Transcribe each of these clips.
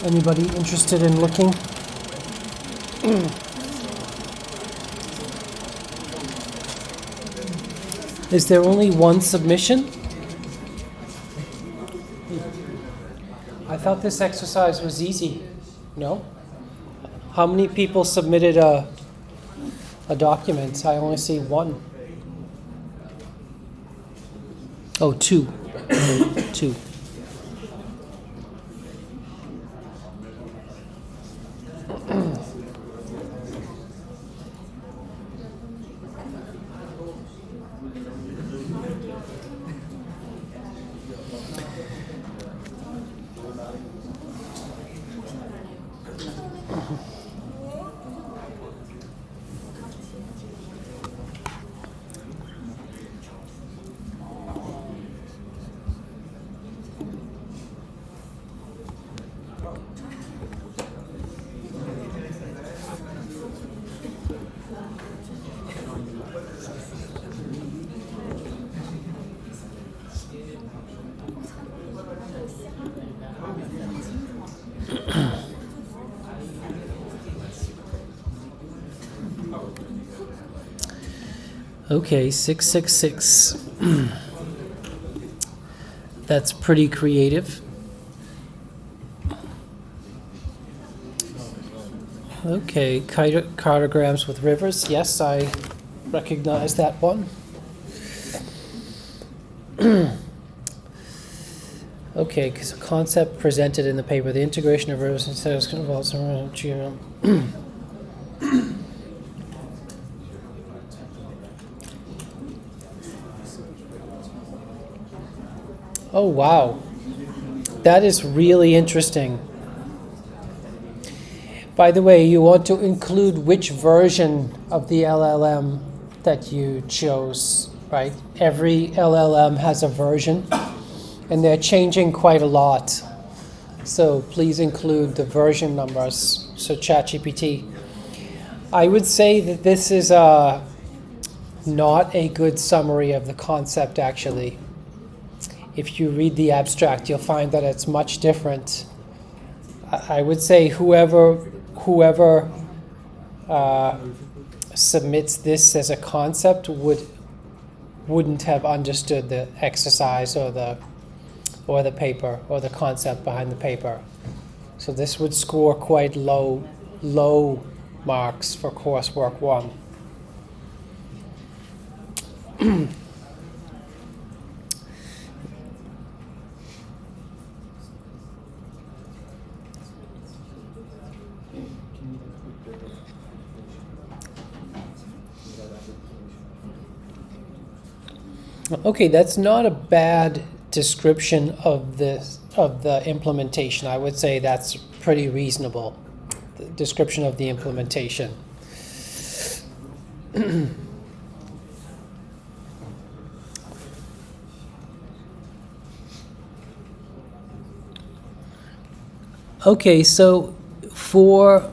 Anybody interested in looking? Is there only one submission? I thought this exercise was easy. No? How many people submitted a document? I only see one. Oh, two. Two. Okay, 666. That's pretty creative. Okay, cartograms with rivers. Yes, I recognize that one. Okay, because a concept presented in the paper, the integration of rivers and settings involves some Oh, wow. That is really interesting. By the way, you want to include which version of the LLM that you chose, right? Every LLM has a version, and they're changing quite a lot. So please include the version numbers. So ChatGPT. I would say that this is not a good summary of the concept, actually. If you read the abstract, you'll find that it's much different. I would say whoever submits this as a concept wouldn't have understood the exercise or the paper or the concept behind the paper. So this would score quite low marks for Coursework 1. Okay, that's not a bad description of the implementation. I would say that's pretty reasonable. The description of the implementation. Okay, so for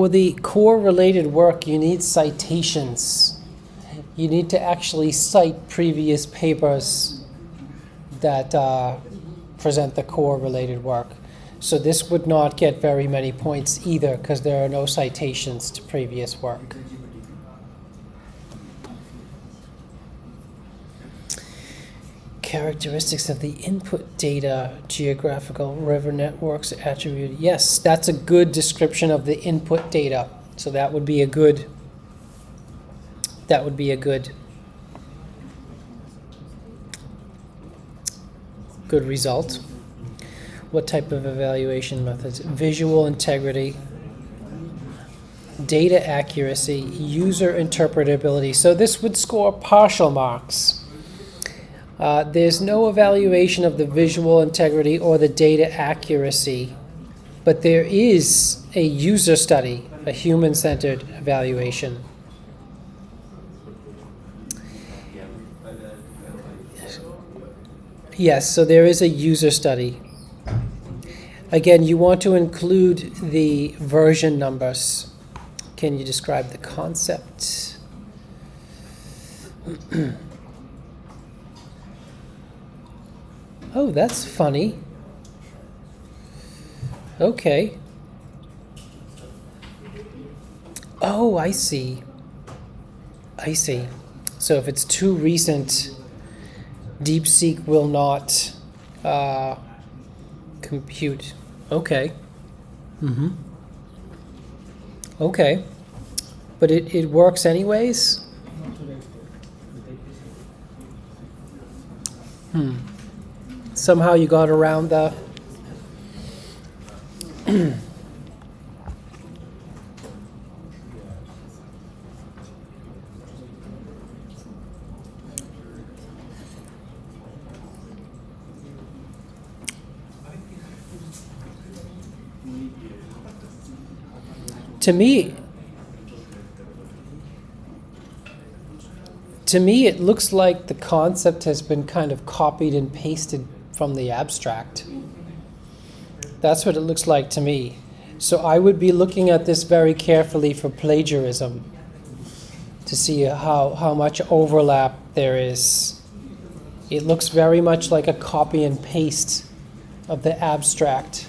the core related work, you need citations. You need to actually cite previous papers that present the core related work. So this would not get very many points either because there are no citations to previous work. Characteristics of the input data, geographical river networks attributed. Yes, that's a good description of the input data. So that would be a good result. What type of evaluation methods? Visual integrity, data accuracy, user interpretability. So this would score partial marks. There's no evaluation of the visual integrity or the data accuracy, but there is a user study, a human-centered evaluation. Yes, so there is a user study. Again, you want to include the version numbers. Can you describe the concept? Oh, that's funny. Okay. Oh, I see. I see. So if it's too recent, DeepSeek will not compute. Okay. Mm-hmm. Okay. But it works anyways? Somehow you got around the... To me, it looks like the concept has been kind of copied and pasted from the abstract. That's what it looks like to me. So I would be looking at this very carefully for plagiarism to see how much overlap there is. It looks very much like a copy and paste of the abstract.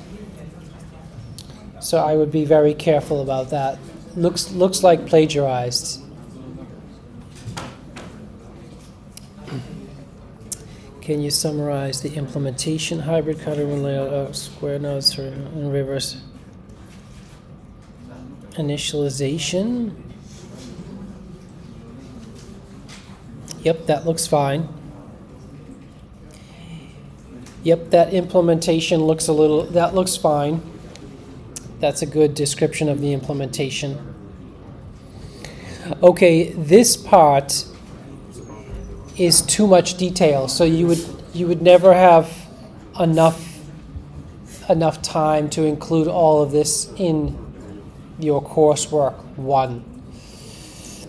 So I would be very careful about that. Looks like plagiarized. Can you summarize the implementation? Hybrid cardinal layout of square nodes in reverse initialization. Yep, that looks fine. Yep, that implementation looks that looks fine. That's a good description of the implementation. Okay, this part is too much detail, so you would never have enough time to include all of this in your coursework 1.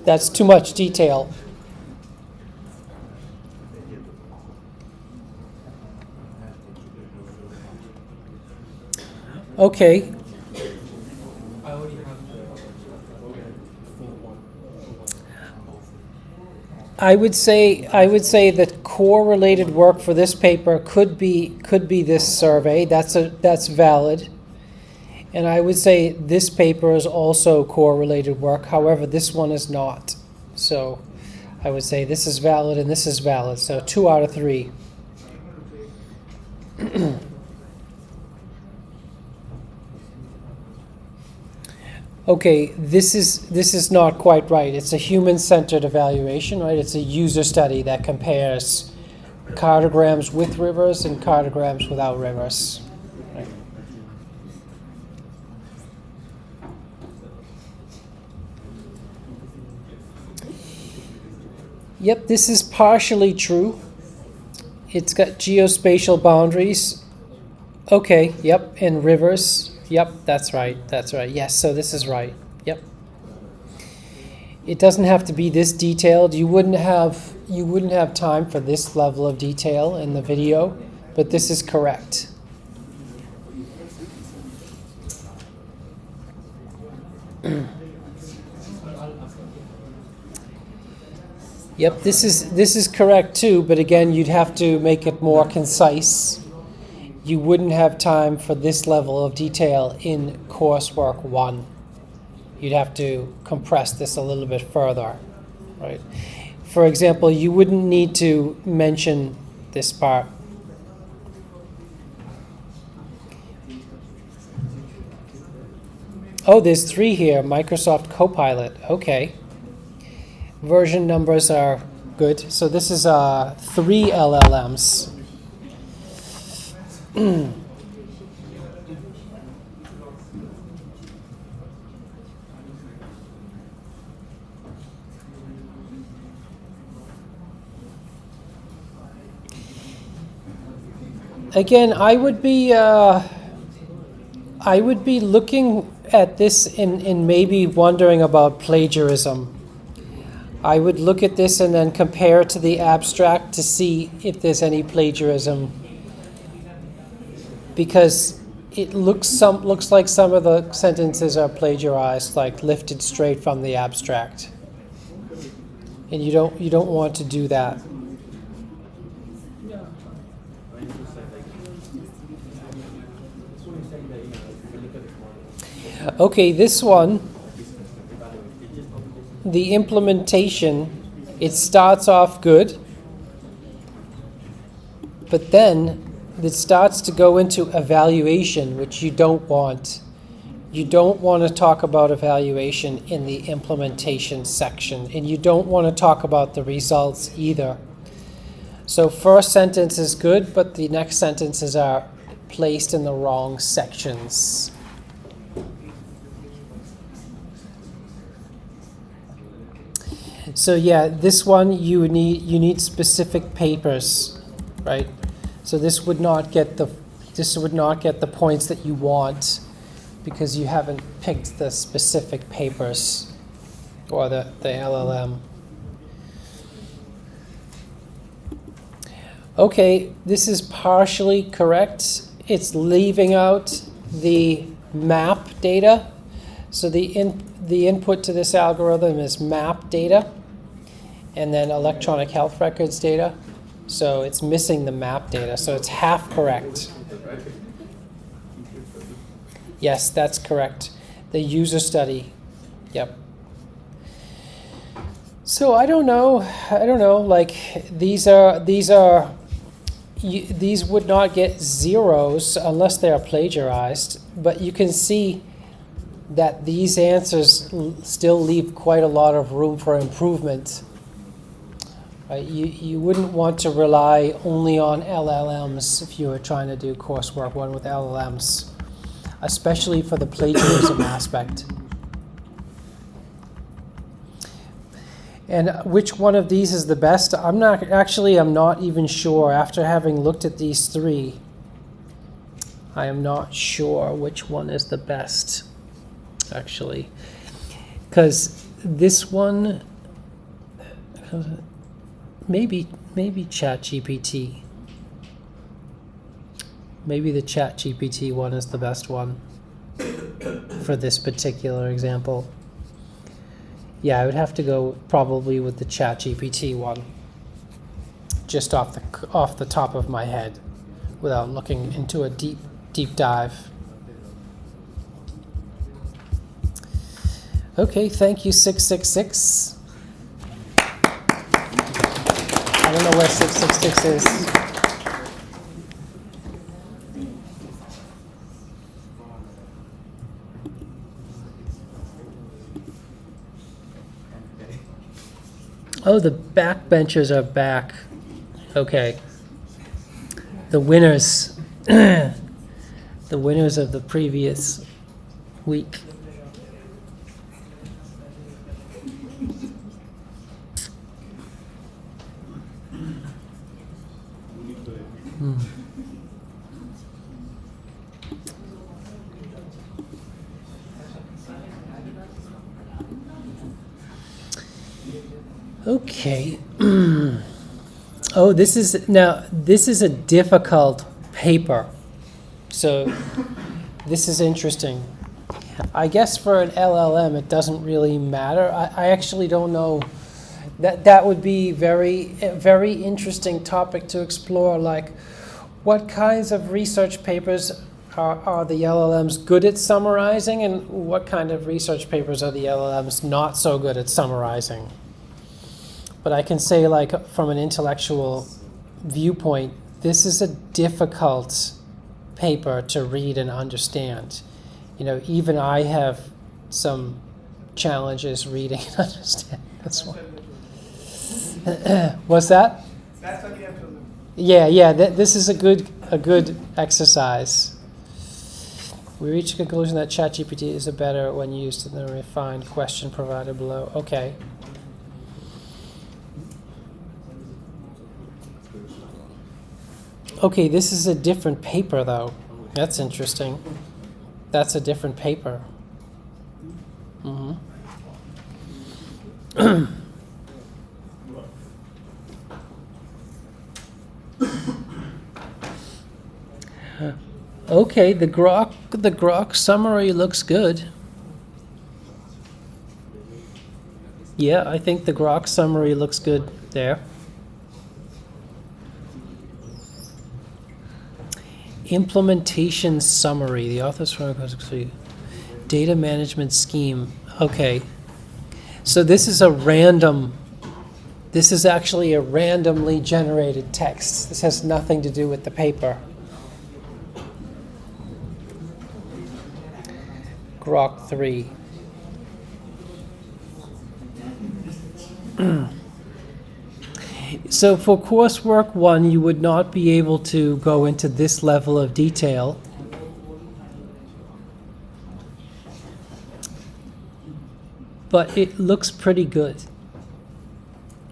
That's too much detail. Okay. I would say that core related work for this paper could be this survey. That's valid. And I would say this paper is also core related work. However, this one is not. So I would say this is valid and this is valid. So 2 out of 3. Okay, this is not quite right. It's a human-centered evaluation, right? It's a user study that compares cartograms with rivers and cartograms without rivers. Right? Yep, this is partially true. It's got geospatial boundaries. Okay, yep, and rivers. Yep, that's right. That's right. Yes, so this is right. Yep. It doesn't have to be this detailed. You wouldn't have time for this level of detail in the video, but this is correct. Yep, this is correct too, but again, you'd have to make it more concise. You wouldn't have time for this level of detail in coursework 1. You'd have to compress this a little bit further, right? For example, you wouldn't need to mention this part. Oh, there's 3 here, Microsoft Copilot. Okay. Version numbers are good. So this is 3 LLMs. Again, I would be looking at this and maybe wondering about plagiarism. I would look at this and then compare it to the abstract to see if there's any plagiarism, because it looks like some of the sentences are plagiarized, like lifted straight from the abstract, and you don't want to do that. Okay, this one, the implementation, it starts off good, but then it starts to go into evaluation, which you don't want. You don't want to talk about evaluation in the implementation section, and you don't want to talk about the results either. So first sentence is good, but the next sentences are placed in the wrong sections. So yeah, this one you need specific papers, right? So this would not get the points that you want because you haven't picked the specific papers or the LLM. Okay, this is partially correct. It's leaving out the map data. So the input to this algorithm is map data and then electronic health records data. So it's missing the map data, so it's half correct. Yes, that's correct. The user study, yep. So I don't know, like these would not get zeros unless they are plagiarized, but you can see that these answers still leave quite a lot of room for improvement. Right? You wouldn't want to rely only on LLMs if you were trying to do coursework one with LLMs, especially for the plagiarism aspect. And which one of these is the best? I'm not even sure. After having looked at these three, I am not sure which one is the best, actually. Because this one, maybe ChatGPT. Maybe the ChatGPT one is the best one for this particular example. Yeah, I would have to go probably with the ChatGPT one, just off the top of my head, without looking into a deep dive. Okay, thank you 666. I don't know where 666 is. Oh, the backbenchers are back. Okay. The winners. The winners of the previous week. Okay. Oh, this is a difficult paper. So this is interesting. I guess for an LLM it doesn't really matter. I actually don't know. That would be a very interesting topic to explore, like what kinds of research papers are the LLMs good at summarizing, and what kind of research papers are the LLMs not so good at summarizing. But I can say, like, from an intellectual viewpoint, this is a difficult paper to read and understand. You know, even I have some challenges reading and understanding this one. What's that? That's what you have to do. Yeah. This is a good exercise. We reach a conclusion that ChatGPT is better when used in the refined question provided below. Okay. Okay, this is a different paper, though. That's interesting. That's a different paper. Okay, the Grok summary looks good. Yeah, I think the Grok summary looks good there. Implementation summary. The author's Data management scheme. Okay. So this is a random, this is actually a randomly generated text. This has nothing to do with the paper. Grok 3. So for Coursework 1, you would not be able to go into this level of detail. But it looks pretty good.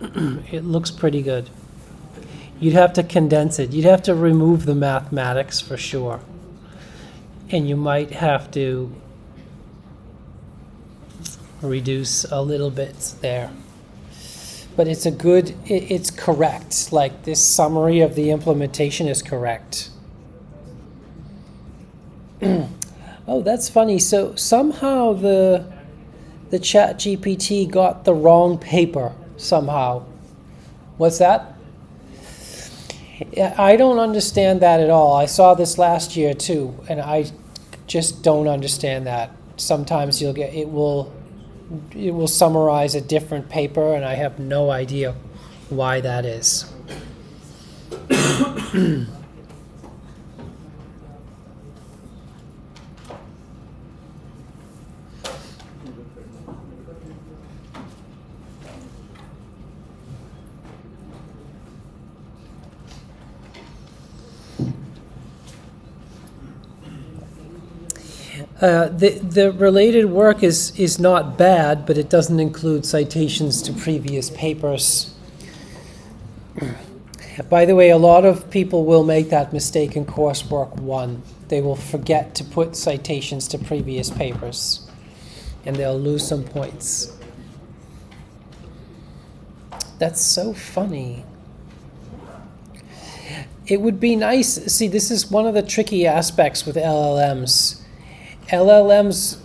It looks pretty good. You'd have to condense it. You'd have to remove the mathematics for sure. And you might have to reduce a little bit there. But it's a good, it's correct. Like this summary of the implementation is correct. Oh, that's funny. So somehow the ChatGPT got the wrong paper somehow. What's that? I don't understand that at all. I saw this last year too, and I just don't understand that. Sometimes you'll get, it will summarize a different paper, and I have no idea why that is. The related work is not bad, but it doesn't include citations to previous papers. By the way, a lot of people will make that mistake in Coursework 1. They will forget to put citations to previous papers, and they'll lose some points. That's so funny. It would be nice, see, this is one of the tricky aspects with LLMs. LLMs,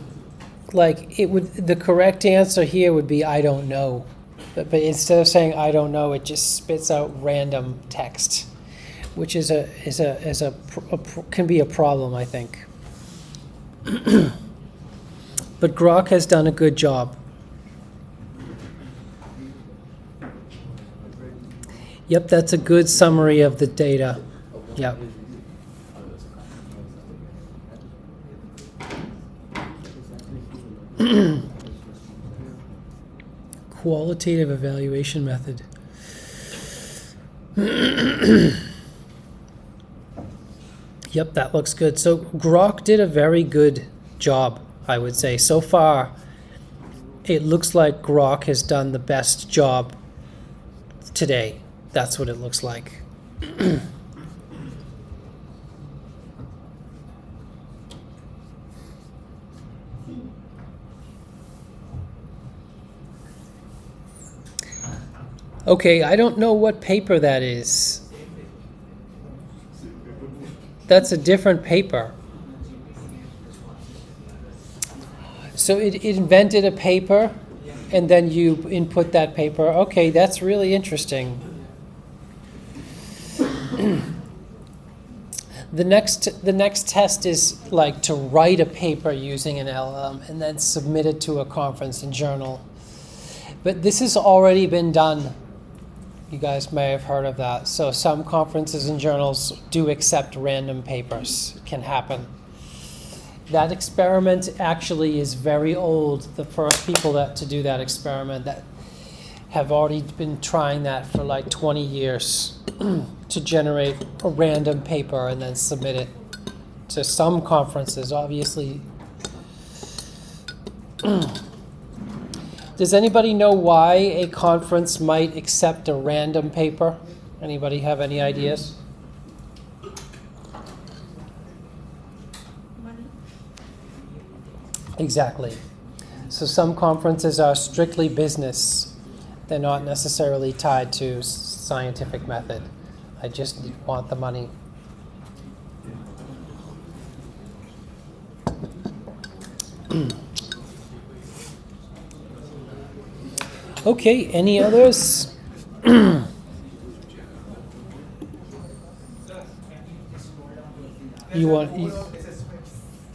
like, it would, the correct answer here would be I don't know. But instead of saying I don't know, it just spits out random text, which is can be a problem, I think. But Grok has done a good job. Yep, that's a good summary of the data. Yep. Qualitative evaluation method. Yep, that looks good. So Grok did a very good job, I would say. So far, it looks like Grok has done the best job today. That's what it looks like. Okay, I don't know what paper that is. That's a different paper. So it invented a paper, and then you input that paper. Okay, that's really interesting. The next test is like to write a paper using an LLM and then submit it to a conference and journal. But this has already been done. You guys may have heard of that. So some conferences and journals do accept random papers. It can happen. That experiment actually is very old. The first people to do that experiment that have already been trying that for like 20 years to generate a random paper and then submit it to some conferences, obviously. Does anybody know why a conference might accept a random paper? Anybody have any ideas? Money. Exactly. So some conferences are strictly business. They're not necessarily tied to scientific method. I just want the money. Okay, any others?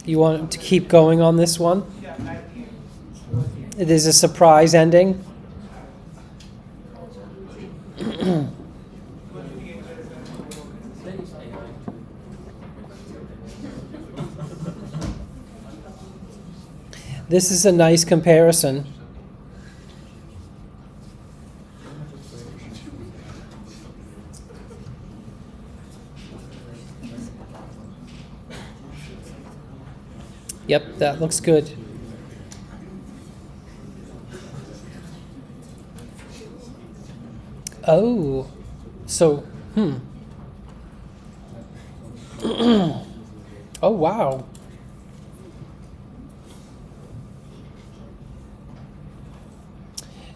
You want to keep going on this one? It is a surprise ending. This is a nice comparison. Yep, that looks good. Oh, so, oh, wow.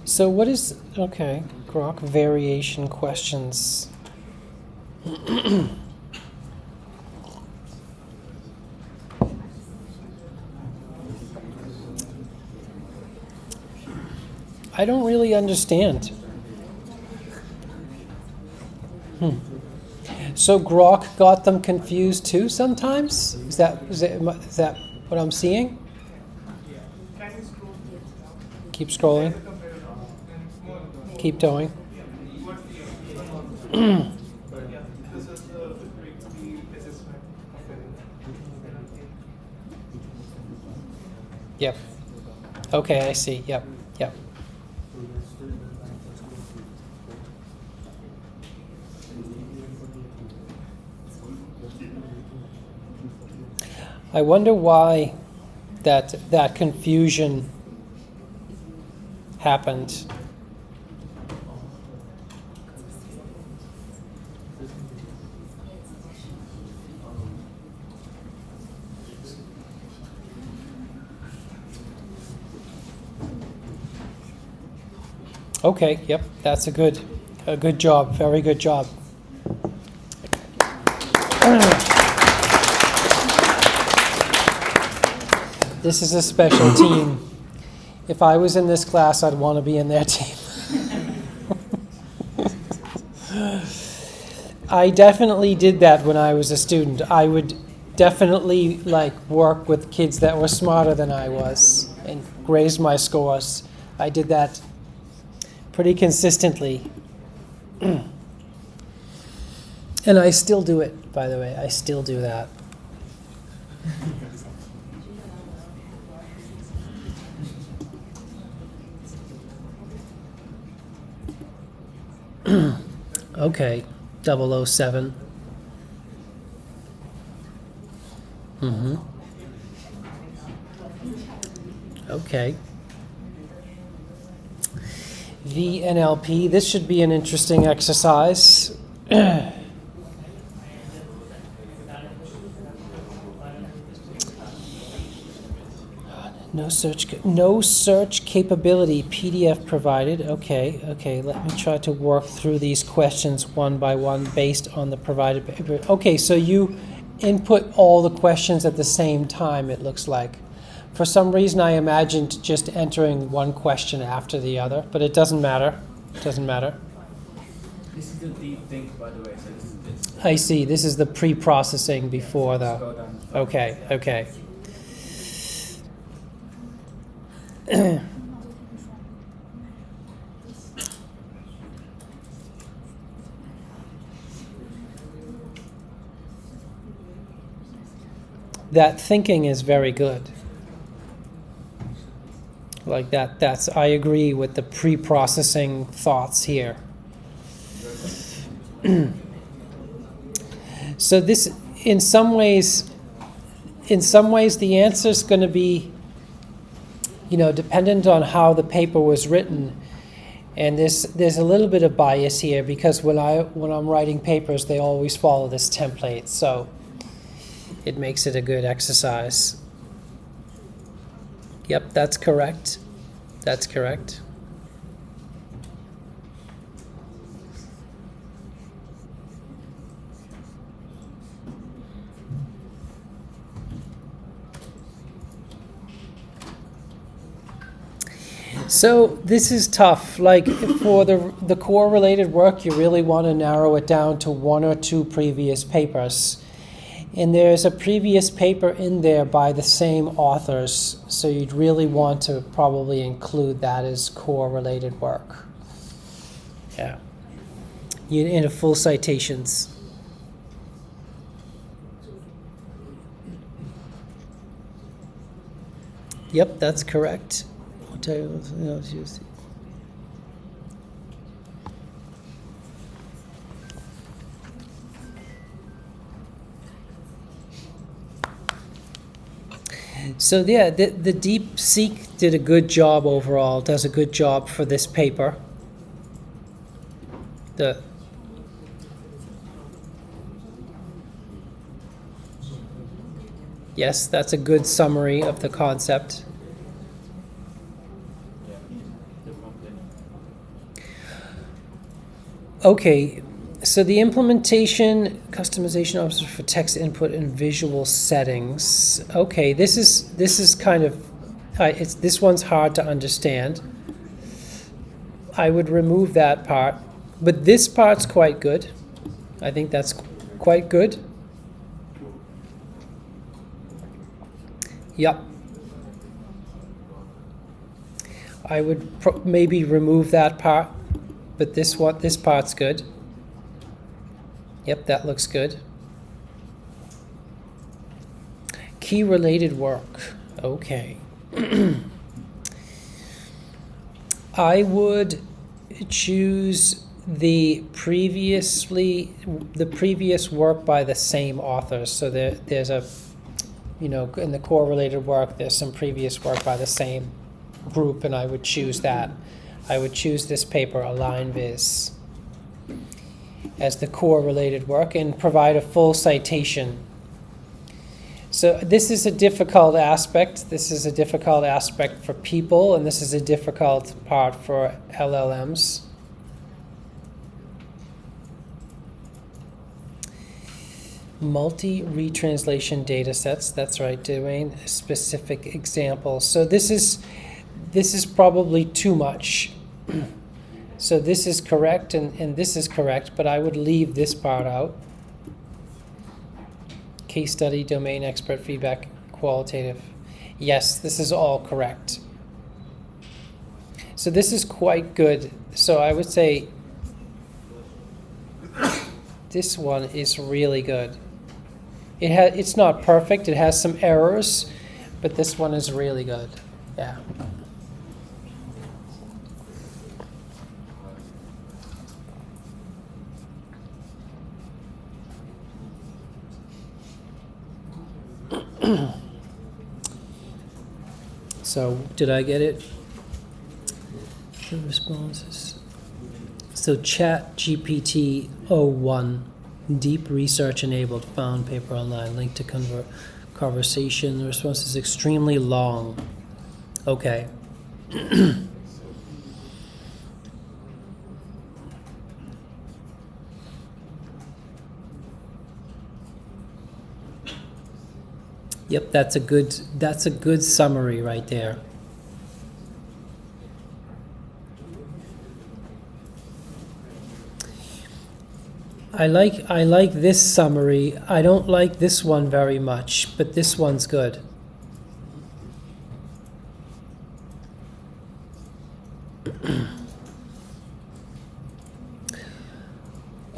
So what is, okay, Grok variation questions. I don't really understand. So Grok got them confused too sometimes? Is that what I'm seeing? Keep scrolling. Keep going. Yep. Okay, I see. Yep. Yep. I wonder why that confusion happened. Okay, yep, that's a good job, very good job. This is a special team. If I was in this class, I'd want to be in their team. I definitely did that when I was a student. I would definitely work with kids that were smarter than I was and raise my scores. I did that pretty consistently. And I still do it, by the way. I still do that. Okay, 007. Okay. VNLP, this should be an interesting exercise. No search capability, PDF provided. Okay, let me try to work through these questions one by one based on the provided paper. Okay, so you input all the questions at the same time, it looks like. For some reason, I imagined just entering one question after the other, but it doesn't matter. It doesn't matter. This is the deep think, by the way. So this is I see. This is the pre-processing before the... Okay. That thinking is very good. Like that's I agree with the pre-processing thoughts here. So this, in some ways the answer is going to be, dependent on how the paper was written. And there's a little bit of bias here because when I'm writing papers, they always follow this template. So it makes it a good exercise. Yep, that's correct. That's correct. So this is tough. Like for the core related work, you really want to narrow it down to one or two previous papers. And there's a previous paper in there by the same authors, so you'd really want to probably include that as core-related work. Yeah. In a full citations. Yep, that's correct. I'll tell you what else you see. So yeah, the DeepSeek did a good job overall, does a good job for this paper. Yes, that's a good summary of the concept. Okay, so the implementation, customization options for text input and visual settings. Okay, this is kind of, this one's hard to understand. I would remove that part, but this part's quite good. I think that's quite good. Yep. I would maybe remove that part, but this part's good. Yep, that looks good. Key related work. Okay. I would choose the previous work by the same authors. So there's a, in the core related work, there's some previous work by the same group, and I would choose that. I would choose this paper, Align Viz, as the core related work and provide a full citation. So this is a difficult aspect. This is a difficult aspect for people, and this is a difficult part for LLMs. Multi-retranslation data sets. That's right, Dwayne. Specific examples. So this is probably too much. So this is correct and this is correct, but I would leave this part out. Case study, domain expert feedback, qualitative. Yes, this is all correct. So this is quite good. So I would say this one is really good. It's not perfect, it has some errors, but this one is really good. Yeah. So, did I get it? The responses. So, ChatGPT 01, deep research enabled, found paper online, link to conversation. The response is extremely long. Okay. Yep, that's a good summary right there. I like this summary. I don't like this one very much, but this one's good.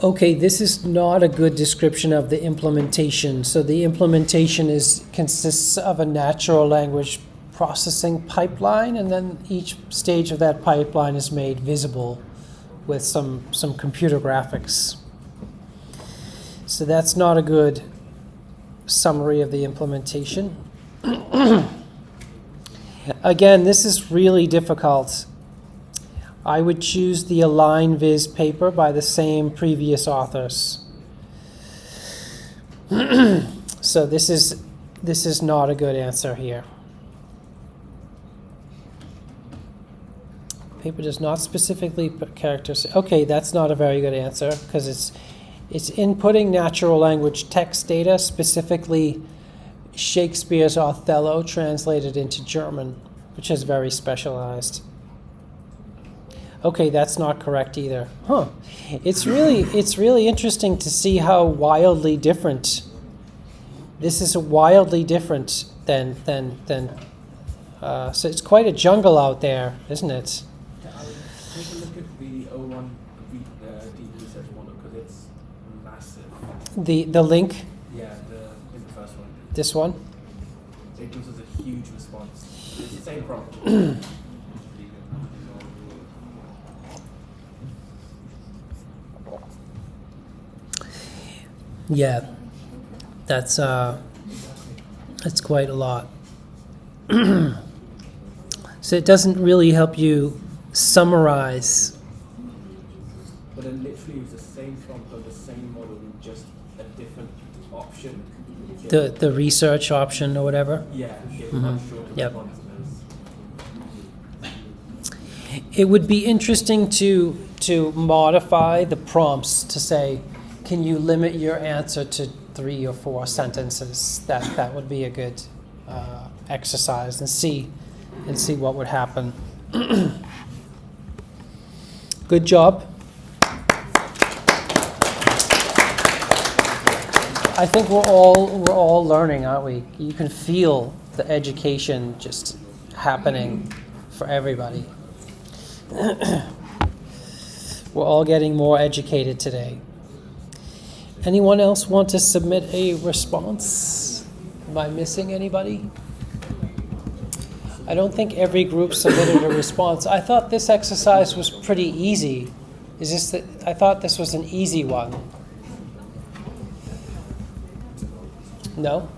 Okay, this is not a good description of the implementation. So the implementation consists of a natural language processing pipeline, and then each stage of that pipeline is made visible with some computer graphics. So that's not a good summary of the implementation. Again, this is really difficult. I would choose the Align Viz paper by the same previous authors. So this is not a good answer here. Paper does not specifically put characters. Okay, that's not a very good answer because it's inputting natural language text data, specifically Shakespeare's Othello translated into German, which is very specialized. Okay, that's not correct either. Huh. It's really interesting to see how wildly different This is wildly different than so it's quite a jungle out there, isn't it? I'll take a look at the O1 deep research model because it's massive. The link, Yeah, in the first one. this one. It gives us a huge response. It's the same prompt. Yeah, that's quite a lot. So it doesn't really help you summarize. But it literally is the same prompt on the same model with just a different option. The research option or whatever. Yeah, get much shorter Yep. responses. It would be interesting to modify the prompts to say, can you limit your answer to 3 or 4 sentences? That would be a good exercise, and see what would happen. Good job. I think we're all learning, aren't we? You can feel the education just happening for everybody. We're all getting more educated today. Anyone else want to submit a response? Am I missing anybody? I don't think every group submitted a response. I thought this exercise was pretty easy. I thought this was an easy one. No?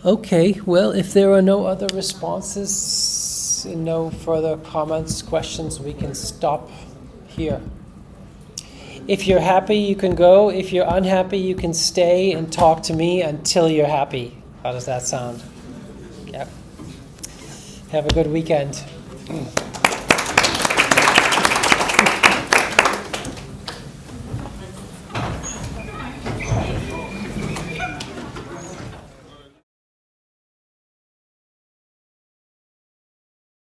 Okay, well, if there are no other responses and no further comments, questions, we can stop here. If you're happy, you can go. If you're unhappy, you can stay and talk to me until you're happy. How does that sound? Yep. Have a good weekend.